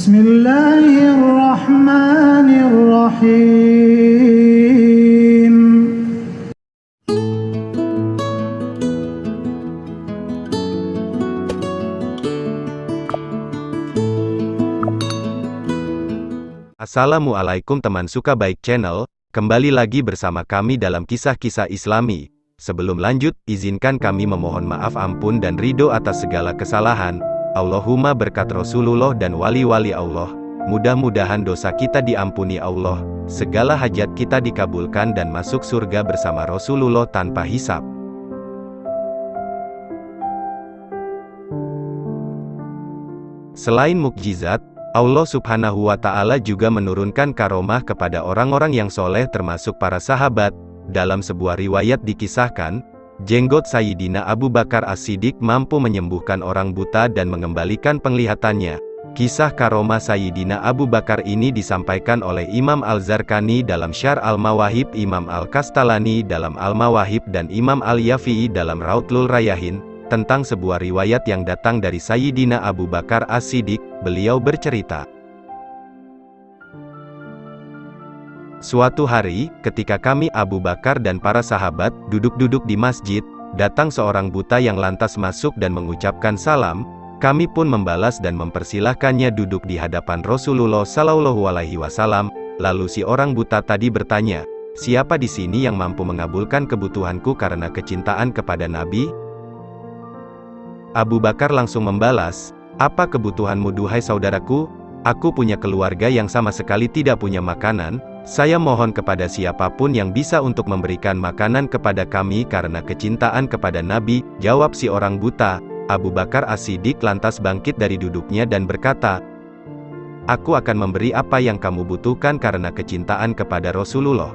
Bismillahirrahmanirrahim. Assalamualaikum teman suka baik channel, kembali lagi bersama kami dalam kisah-kisah Islami. Sebelum lanjut, izinkan kami memohon maaf ampun dan ridho atas segala kesalahan. Allahumma berkat Rasulullah dan wali-wali Allah. Mudah-mudahan dosa kita diampuni Allah, segala hajat kita dikabulkan dan masuk surga bersama Rasulullah tanpa hisab. Selain mukjizat, Allah Subhanahu wa Ta'ala juga menurunkan karomah kepada orang-orang yang soleh termasuk para sahabat. Dalam sebuah riwayat dikisahkan, jenggot Sayyidina Abu Bakar As-Siddiq mampu menyembuhkan orang buta dan mengembalikan penglihatannya. Kisah karomah Sayyidina Abu Bakar ini disampaikan oleh Imam Al-Zarqani dalam Syarh Al-Mawahib, Imam Al-Kastalani dalam Al-Mawahib dan Imam Al-Yafi'i dalam Raudlul Rayyahin, tentang sebuah riwayat yang datang dari Sayyidina Abu Bakar As-Siddiq. Beliau bercerita, suatu hari, ketika kami Abu Bakar dan para sahabat duduk-duduk di masjid, datang seorang buta yang lantas masuk dan mengucapkan salam. Kami pun membalas dan mempersilahkannya duduk di hadapan Rasulullah Shallallahu Alaihi Wasallam. Lalu si orang buta tadi bertanya, siapa di sini yang mampu mengabulkan kebutuhanku karena kecintaan kepada Nabi? Abu Bakar langsung membalas, apa kebutuhanmu duhai saudaraku? Aku punya keluarga yang sama sekali tidak punya makanan. Saya mohon kepada siapapun yang bisa untuk memberikan makanan kepada kami karena kecintaan kepada Nabi, jawab si orang buta. Abu Bakar As-Siddiq lantas bangkit dari duduknya dan berkata, aku akan memberi apa yang kamu butuhkan karena kecintaan kepada Rasulullah.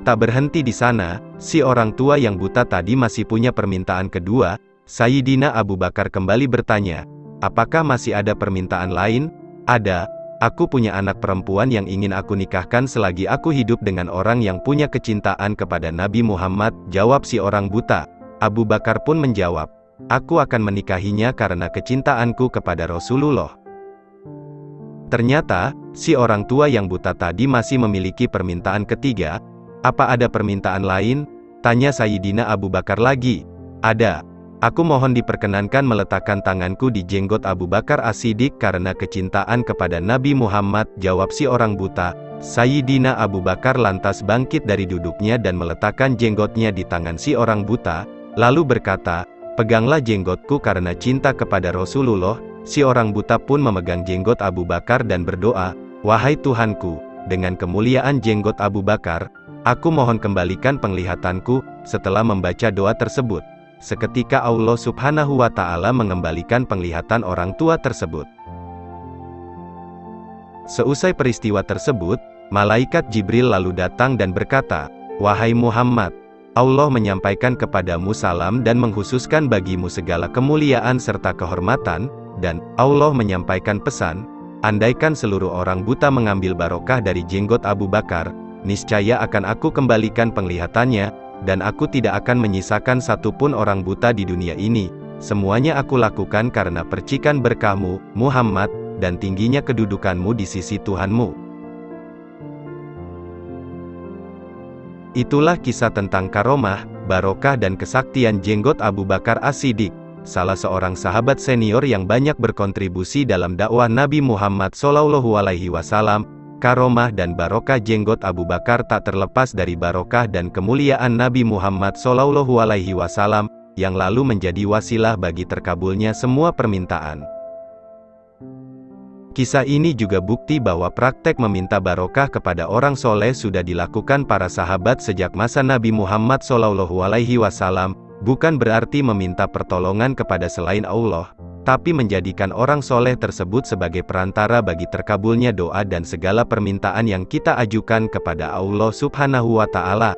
Tak berhenti di sana, si orang tua yang buta tadi masih punya permintaan kedua. Sayyidina Abu Bakar kembali bertanya, apakah masih ada permintaan lain? Ada. Aku punya anak perempuan yang ingin aku nikahkan selagi aku hidup dengan orang yang punya kecintaan kepada Nabi Muhammad, jawab si orang buta. Abu Bakar pun menjawab, aku akan menikahinya karena kecintaanku kepada Rasulullah. Ternyata, si orang tua yang buta tadi masih memiliki permintaan ketiga. Apa ada permintaan lain? Tanya Sayyidina Abu Bakar lagi. Ada. Aku mohon diperkenankan meletakkan tanganku di jenggot Abu Bakar As-Siddiq karena kecintaan kepada Nabi Muhammad, jawab si orang buta. Sayyidina Abu Bakar lantas bangkit dari duduknya dan meletakkan jenggotnya di tangan si orang buta, lalu berkata, peganglah jenggotku karena cinta kepada Rasulullah. Si orang buta pun memegang jenggot Abu Bakar dan berdoa, wahai Tuhanku, dengan kemuliaan jenggot Abu Bakar, aku mohon kembalikan penglihatanku. Setelah membaca doa tersebut, seketika Allah Subhanahu wa Ta'ala mengembalikan penglihatan orang tua tersebut. Seusai peristiwa tersebut, malaikat Jibril lalu datang dan berkata, wahai Muhammad, Allah menyampaikan kepadamu salam dan menghususkan bagimu segala kemuliaan serta kehormatan, dan Allah menyampaikan pesan, andaikan seluruh orang buta mengambil barokah dari jenggot Abu Bakar, niscaya akan aku kembalikan penglihatannya, dan aku tidak akan menyisakan satupun orang buta di dunia ini. Semuanya aku lakukan karena percikan berkahmu, Muhammad, dan tingginya kedudukanmu di sisi Tuhanmu. Itulah kisah tentang karomah, barokah dan kesaktian jenggot Abu Bakar As-Siddiq, salah seorang sahabat senior yang banyak berkontribusi dalam dakwah Nabi Muhammad SAW. Karomah dan barokah jenggot Abu Bakar tak terlepas dari barokah dan kemuliaan Nabi Muhammad SAW, yang lalu menjadi wasilah bagi terkabulnya semua permintaan. Kisah ini juga bukti bahwa praktek meminta barokah kepada orang soleh sudah dilakukan para sahabat sejak masa Nabi Muhammad SAW, bukan berarti meminta pertolongan kepada selain Allah, tapi menjadikan orang soleh tersebut sebagai perantara bagi terkabulnya doa dan segala permintaan yang kita ajukan kepada Allah Subhanahu wa Ta'ala.